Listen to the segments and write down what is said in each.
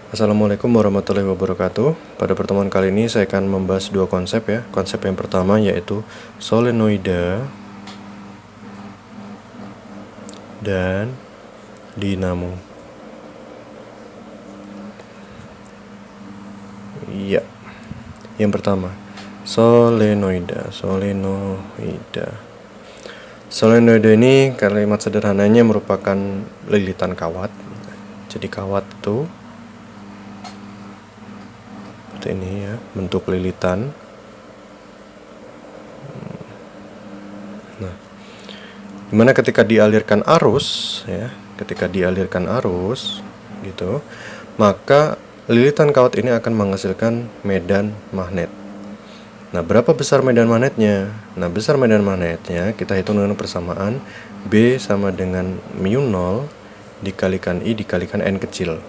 Assalamualaikum warahmatullahi wabarakatuh. Pada pertemuan kali ini saya akan membahas dua konsep ya. Konsep yang pertama yaitu solenoida dan dinamo. Iya. Yang pertama, solenoida. Solenoida ini kalimat sederhananya merupakan lilitan kawat. Jadi kawat itu seperti ini ya, bentuk lilitan. Nah, dimana ketika dialirkan arus ya, gitu, maka lilitan kawat ini akan menghasilkan medan magnet. Nah, berapa besar medan magnetnya? Nah, besar medan magnetnya kita hitung dengan persamaan B sama dengan mu 0 dikalikan I dikalikan N kecil,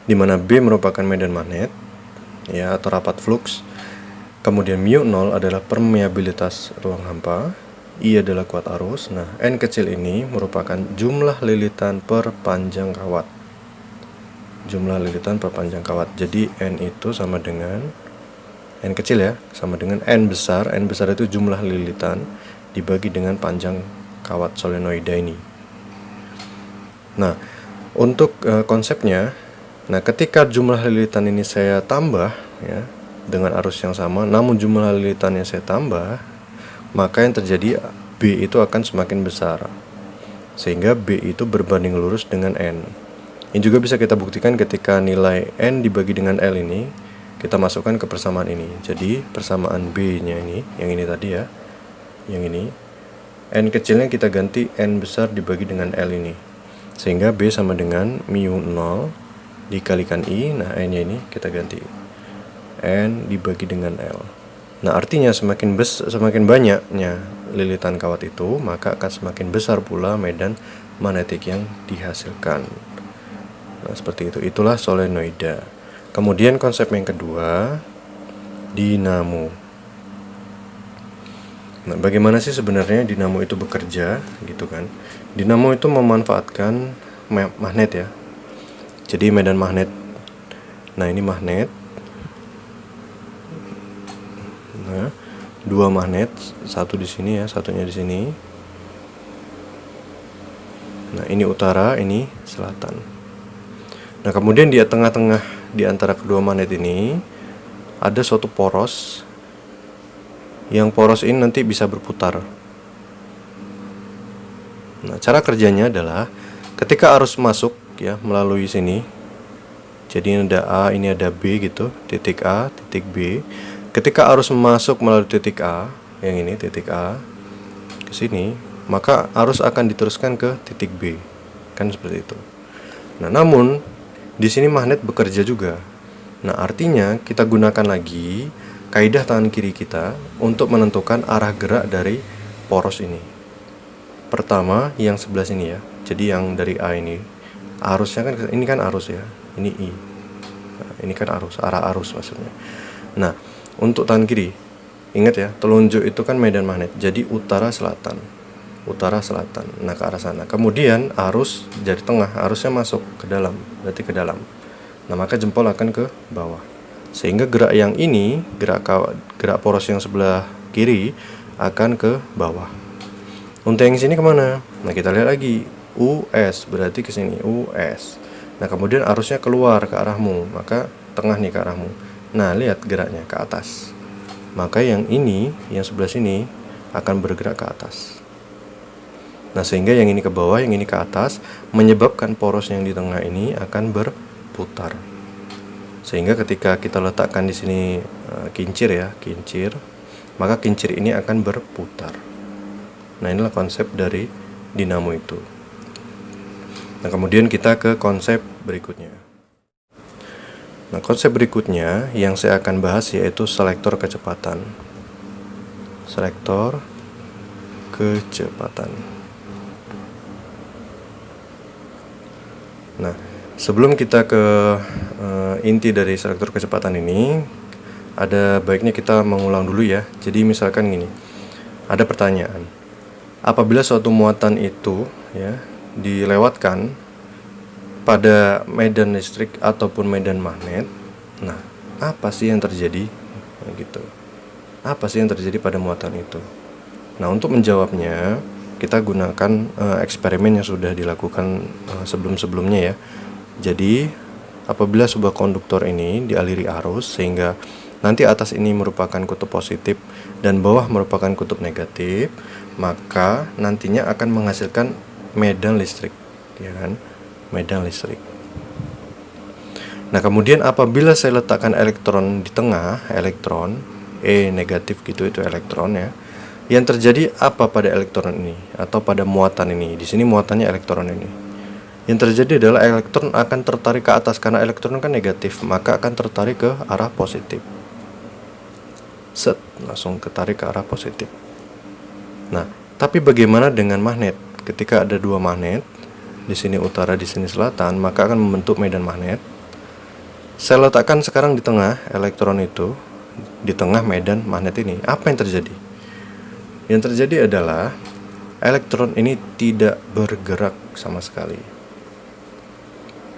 di mana B merupakan medan magnet ya, atau rapat flux. Kemudian mu 0 adalah permeabilitas ruang hampa, I adalah kuat arus. Nah, N kecil ini merupakan jumlah lilitan per panjang kawat. Jadi N itu sama dengan N kecil ya, sama dengan N besar. N besar itu jumlah lilitan dibagi dengan panjang kawat solenoida ini. Nah, untuk konsepnya, nah ketika jumlah lilitan ini saya tambah ya dengan arus yang sama, namun jumlah lilitannya saya tambah, maka yang terjadi B itu akan semakin besar, sehingga B itu berbanding lurus dengan N. Ini juga bisa kita buktikan ketika nilai N dibagi dengan L ini kita masukkan ke persamaan ini. Jadi persamaan B nya ini, yang ini tadi ya, yang ini, N kecilnya kita ganti N besar dibagi dengan L ini, sehingga B sama dengan mu 0 dikalikan I. Nah, N nya ini kita ganti N dibagi dengan L. Nah, artinya semakin banyaknya lilitan kawat itu, maka akan semakin besar pula medan magnetik yang dihasilkan. Nah, seperti itu. Itulah solenoida. Kemudian konsep yang kedua, dinamo. Nah, bagaimana sih sebenarnya dinamo itu bekerja gitu kan? Dinamo itu memanfaatkan magnet ya. Jadi medan magnet. Nah, ini magnet. Nah, dua magnet, satu di sini ya, satunya di sini. Nah, ini utara, ini selatan. Nah, kemudian di tengah-tengah di antara kedua magnet ini ada suatu poros, yang poros ini nanti bisa berputar. Nah, cara kerjanya adalah ketika arus masuk ya melalui sini, jadi ini ada A, ini ada B gitu, titik A, titik B. Ketika arus masuk melalui titik A, yang ini titik A ke sini, maka arus akan diteruskan ke titik B, kan seperti itu. Nah, namun di sini magnet bekerja juga. Nah, artinya kita gunakan lagi kaidah tangan kiri kita untuk menentukan arah gerak dari poros ini. Pertama, yang sebelah sini ya. Jadi yang dari A ini, arusnya kan ini kan arus ya. Ini I. Nah, ini kan arus, arah arus maksudnya. Nah, untuk tangan kiri, ingat ya, telunjuk itu kan medan magnet. Jadi utara selatan. Nah, ke arah sana. Kemudian arus jadi tengah, arusnya masuk ke dalam, berarti ke dalam. Nah, maka jempol akan ke bawah, sehingga gerak yang ini, gerak poros yang sebelah kiri akan ke bawah. Untuk yang sini kemana? Nah, kita lihat lagi, US berarti ke sini, US. Nah, kemudian arusnya keluar ke arahmu, maka tengah nih ke arahmu. Nah, lihat geraknya ke atas, maka yang ini, yang sebelah sini akan bergerak ke atas. Nah, sehingga yang ini ke bawah, yang ini ke atas, menyebabkan poros yang di tengah ini akan berputar. Sehingga ketika kita letakkan di sini kincir, maka kincir ini akan berputar. Nah, inilah konsep dari dinamo itu. Nah, kemudian kita ke konsep berikutnya. Nah, konsep berikutnya yang saya akan bahas yaitu selektor kecepatan. Nah, sebelum kita ke inti dari selektor kecepatan ini, ada baiknya kita mengulang dulu ya. Jadi misalkan gini, ada pertanyaan, apabila suatu muatan itu ya dilewatkan pada medan listrik ataupun medan magnet, nah apa sih yang terjadi? Nah, gitu. Apa sih yang terjadi pada muatan itu? Nah, untuk menjawabnya kita gunakan eksperimen yang sudah dilakukan sebelum-sebelumnya ya. Jadi apabila sebuah konduktor ini dialiri arus sehingga nanti atas ini merupakan kutub positif dan bawah merupakan kutub negatif, maka nantinya akan menghasilkan medan listrik, ya kan? Medan listrik. Nah, kemudian apabila saya letakkan elektron di tengah, elektron E negatif gitu, itu elektron ya. Yang terjadi apa pada elektron ini atau pada muatan ini? Di sini muatannya elektron ini. Yang terjadi adalah elektron akan tertarik ke atas karena elektron kan negatif, maka akan tertarik ke arah positif. Set, langsung ketarik ke arah positif. Nah, tapi bagaimana dengan magnet? Ketika ada dua magnet, di sini utara, di sini selatan, maka akan membentuk medan magnet. Saya letakkan sekarang di tengah elektron itu, di tengah medan magnet ini. Apa yang terjadi? Yang terjadi adalah elektron ini tidak bergerak sama sekali.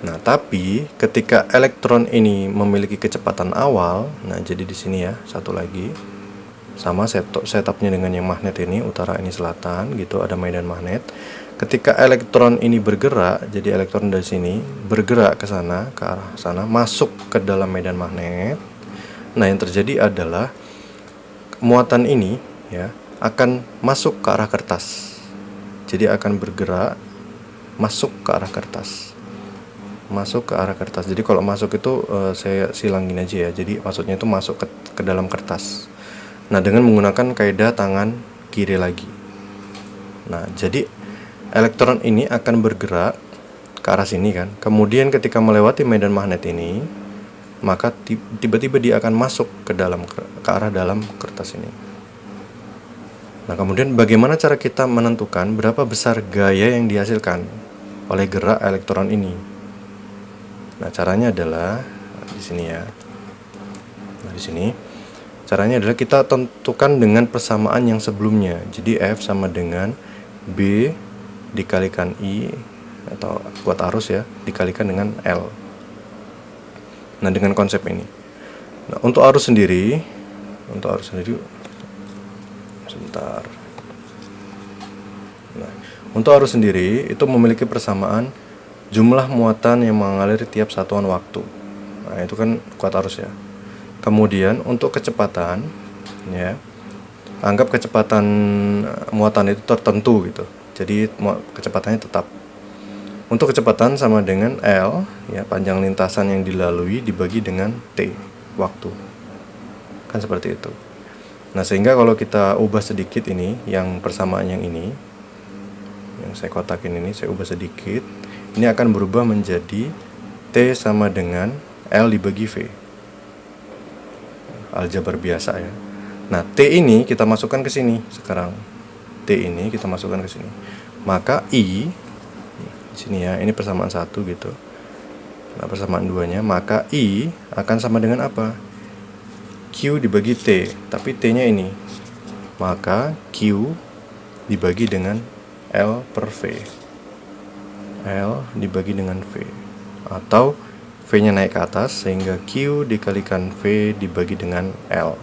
Nah, tapi ketika elektron ini memiliki kecepatan awal, nah jadi di sini ya, satu lagi. Sama setupnya dengan yang magnet ini, utara ini selatan gitu, ada medan magnet. Ketika elektron ini bergerak, jadi elektron dari sini bergerak ke sana, ke arah sana, masuk ke dalam medan magnet. Nah, yang terjadi adalah muatan ini ya akan masuk ke arah kertas. Jadi akan bergerak masuk ke arah kertas. Masuk ke arah kertas. Jadi kalau masuk itu saya silangin aja ya. Jadi maksudnya itu masuk ke dalam kertas. Nah, dengan menggunakan kaidah tangan kiri lagi. Nah, jadi elektron ini akan bergerak ke arah sini kan. Kemudian ketika melewati medan magnet ini, maka tiba-tiba dia akan masuk ke arah dalam kertas ini. Nah, kemudian bagaimana cara kita menentukan berapa besar gaya yang dihasilkan oleh gerak elektron ini? Nah, caranya adalah di sini ya. Nah, di sini caranya adalah kita tentukan dengan persamaan yang sebelumnya. Jadi F sama dengan B dikalikan I atau kuat arus ya, dikalikan dengan L. Nah, dengan konsep ini. Nah, untuk arus sendiri sebentar. Nah, untuk arus sendiri itu memiliki persamaan jumlah muatan yang mengalir tiap satuan waktu. Nah, itu kan kuat arus ya. Kemudian untuk kecepatan ya, anggap kecepatan muatan itu tertentu gitu. Jadi kecepatannya tetap. Untuk kecepatan sama dengan L ya, panjang lintasan yang dilalui dibagi dengan T, waktu. Kan seperti itu. Nah, sehingga kalau kita ubah sedikit ini, yang persamaan yang ini, yang saya kotakin ini, saya ubah sedikit, ini akan berubah menjadi T sama dengan L dibagi V. Aljabar biasa ya. Nah, T ini kita masukkan ke sini sekarang. T ini kita masukkan ke sini. Maka I di sini ya, ini persamaan 1 gitu. Nah, persamaan 2-nya, maka I akan sama dengan apa? Q dibagi T, tapi T-nya ini. Maka Q dibagi dengan L per V. L dibagi dengan V. Atau V-nya naik ke atas sehingga Q dikalikan V dibagi dengan L.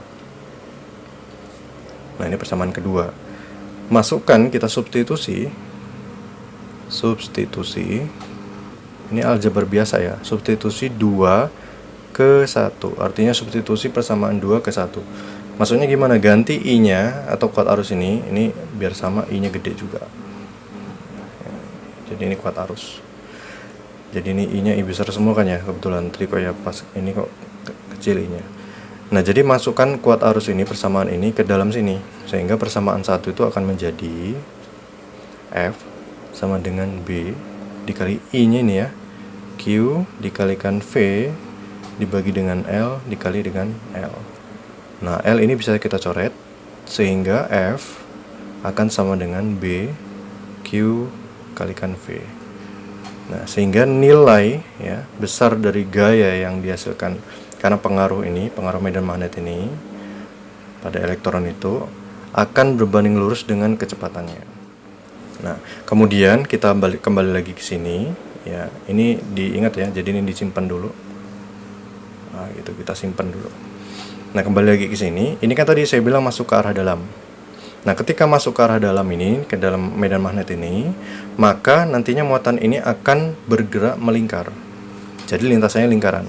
Nah, ini persamaan kedua. Masukkan, kita substitusi. Ini aljabar biasa ya. Substitusi 2 ke 1. Artinya substitusi persamaan 2 ke 1. Maksudnya gimana? Ganti I-nya atau kuat arus ini biar sama, I-nya gede juga. Jadi ini kuat arus. Jadi ini I-nya I besar semua kan ya, kebetulan tadi kok ya pas ini kok kecil I-nya. Nah, jadi masukkan kuat arus ini, persamaan ini ke dalam sini, sehingga persamaan 1 itu akan menjadi F sama dengan B dikali I-nya ini ya, Q dikalikan V dibagi dengan L dikali dengan L. Nah, L ini bisa kita coret sehingga F akan sama dengan B Q kalikan V. Nah, sehingga nilai ya besar dari gaya yang dihasilkan karena pengaruh medan magnet ini pada elektron itu akan berbanding lurus dengan kecepatannya. Nah, kemudian kita kembali lagi ke sini Ya, ini diingat ya, jadi ini disimpan dulu. Nah, gitu kita simpan dulu. Nah, kembali lagi ke sini. Ini kan tadi saya bilang masuk ke arah dalam. Nah, ketika masuk ke arah dalam ini, ke dalam medan magnet ini, maka nantinya muatan ini akan bergerak melingkar. Jadi lintasannya lingkaran.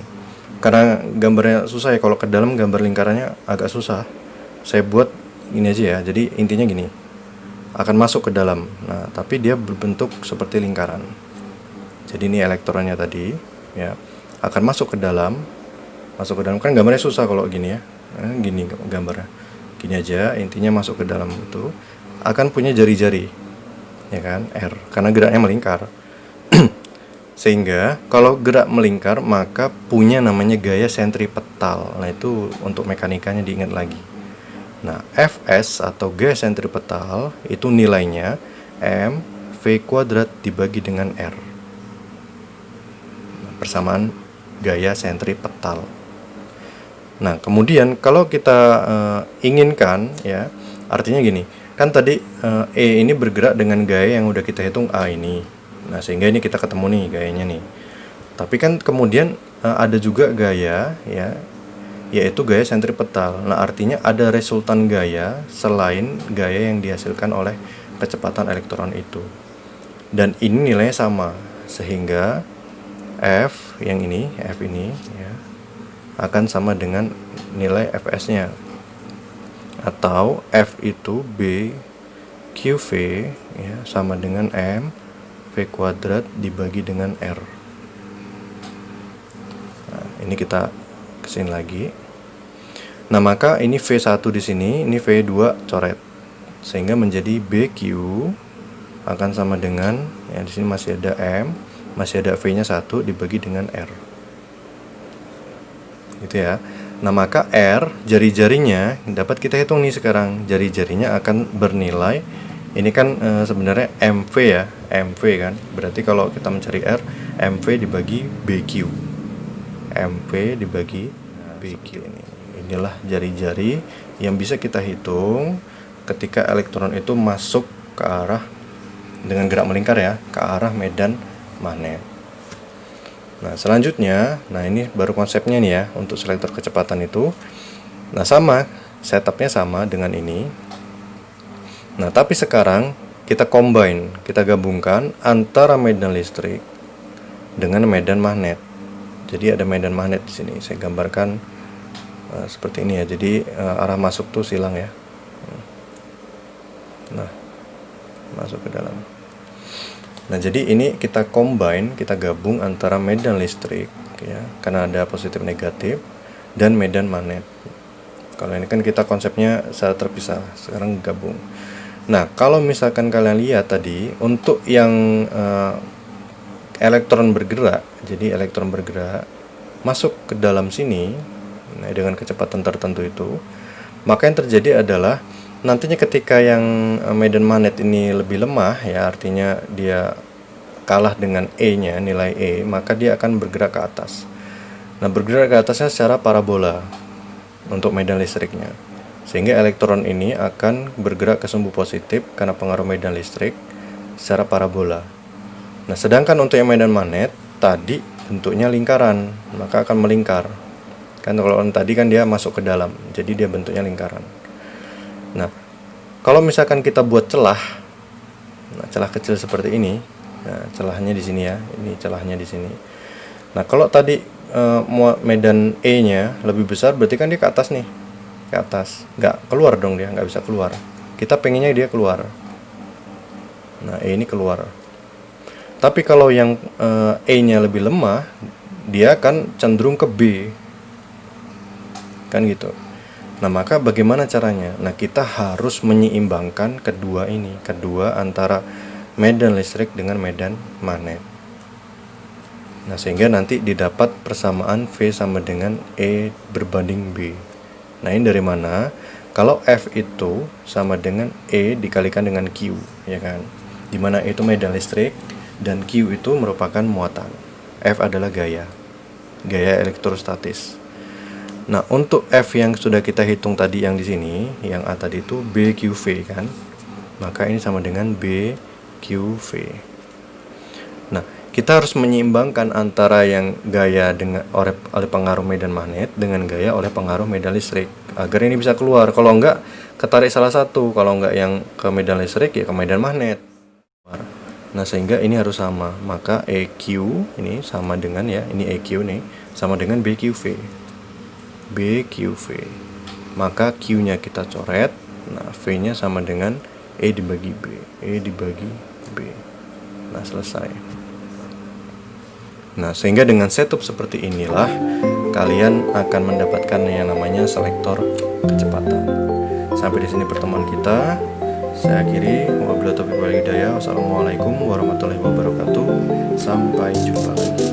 Karena gambarnya susah ya, kalau ke dalam gambar lingkarannya agak susah. Saya buat ini aja ya. Jadi intinya gini. Akan masuk ke dalam. Nah, tapi dia berbentuk seperti lingkaran. Jadi ini elektronnya tadi, ya, akan masuk ke dalam. Masuk ke dalam, kan gambarnya susah kalau gini ya. Gini gambarnya. Gini aja, intinya masuk ke dalam itu akan punya jari-jari, ya kan, R, karena geraknya melingkar. Sehingga kalau gerak melingkar maka punya namanya gaya sentripetal. Nah, itu untuk mekanikanya diingat lagi. Nah, Fs atau gaya sentripetal itu nilainya M V kuadrat dibagi dengan R. Persamaan gaya sentripetal. Nah, kemudian kalau kita inginkan ya, artinya gini, kan tadi E ini bergerak dengan gaya yang udah kita hitung A ini. Nah, sehingga ini kita ketemu nih gayanya nih. Tapi kan kemudian ada juga gaya ya, yaitu gaya sentripetal. Nah, artinya ada resultan gaya selain gaya yang dihasilkan oleh kecepatan elektron itu. Dan ini nilainya sama, sehingga F ini ya, akan sama dengan nilai Fs-nya, atau F itu B QV ya, sama dengan M V kuadrat dibagi dengan R. Nah, ini kita kesini lagi. Nah, maka ini V1 di sini, ini V2 coret, sehingga menjadi BQ akan sama dengan ya, di sini masih ada M, masih ada V-nya 1 dibagi dengan R. Gitu ya. Nah, maka R, jari-jarinya dapat kita hitung nih sekarang. Jari-jarinya akan bernilai, ini kan sebenarnya MV ya, MV kan. Berarti kalau kita mencari R, MV dibagi BQ. MV dibagi BQ. Inilah jari-jari yang bisa kita hitung ketika elektron itu masuk ke arah dengan gerak melingkar ya, ke arah medan magnet. Nah, selanjutnya, nah ini baru konsepnya nih ya untuk selektor kecepatan itu. Nah, sama, setupnya sama dengan ini. Nah, tapi sekarang kita combine, kita gabungkan antara medan listrik dengan medan magnet. Jadi ada medan magnet di sini. Saya gambarkan seperti ini ya. Jadi arah masuk tuh silang ya. Nah, masuk ke dalam. Nah, jadi ini kita combine, kita gabung antara medan listrik ya, karena ada positif negatif, dan medan magnet. Kalau ini kan kita konsepnya secara terpisah, sekarang gabung. Nah, kalau misalkan kalian lihat tadi untuk yang elektron bergerak, jadi elektron bergerak masuk ke dalam sini, nah, dengan kecepatan tertentu itu, maka yang terjadi adalah nantinya ketika yang medan magnet ini lebih lemah ya, artinya dia kalah dengan E-nya, nilai E, maka dia akan bergerak ke atas. Nah, bergerak ke atasnya secara parabola untuk medan listriknya. Sehingga elektron ini akan bergerak ke sumbu positif karena pengaruh medan listrik secara parabola. Nah, sedangkan untuk yang medan magnet tadi bentuknya lingkaran, maka akan melingkar. Kan kalau tadi kan dia masuk ke dalam, jadi dia bentuknya lingkaran. Nah, kalau misalkan kita buat celah, nah, celah kecil seperti ini, nah, celahnya di sini ya, ini celahnya di sini. Nah, kalau tadi medan E-nya lebih besar, berarti kan dia ke atas nih, ke atas, nggak keluar dong, dia nggak bisa keluar. Kita pengennya dia keluar. Nah, E ini keluar. Tapi kalau yang E-nya lebih lemah, dia akan cenderung ke B, kan gitu. Nah, maka bagaimana caranya? Nah, kita harus menyeimbangkan kedua ini, kedua antara medan listrik dengan medan magnet. Nah, sehingga nanti didapat persamaan V sama dengan E berbanding B. Nah, ini dari mana? Kalau F itu sama dengan E dikalikan dengan Q, ya kan? Dimana E itu medan listrik dan Q itu merupakan muatan. F adalah gaya elektrostatis. Nah, untuk F yang sudah kita hitung tadi yang di sini, yang A tadi itu BQV kan? Maka ini sama dengan BQV. Nah, kita harus menyeimbangkan antara yang gaya dengan oleh pengaruh medan magnet dengan gaya oleh pengaruh medan listrik agar ini bisa keluar. Kalau enggak ketarik salah satu, kalau enggak yang ke medan listrik ya ke medan magnet. Nah, sehingga ini harus sama. Maka EQ ini sama dengan ya, ini EQ nih sama dengan BQV. BQV. Maka Q-nya kita coret. Nah, V-nya sama dengan E dibagi B. E dibagi B. Nah, selesai. Nah, sehingga dengan setup seperti inilah kalian akan mendapatkan yang namanya selektor kecepatan. Sampai di sini pertemuan kita. Saya akhiri. Wabillahi taufiq wal hidayah. Wassalamualaikum warahmatullahi wabarakatuh. Sampai jumpa lagi.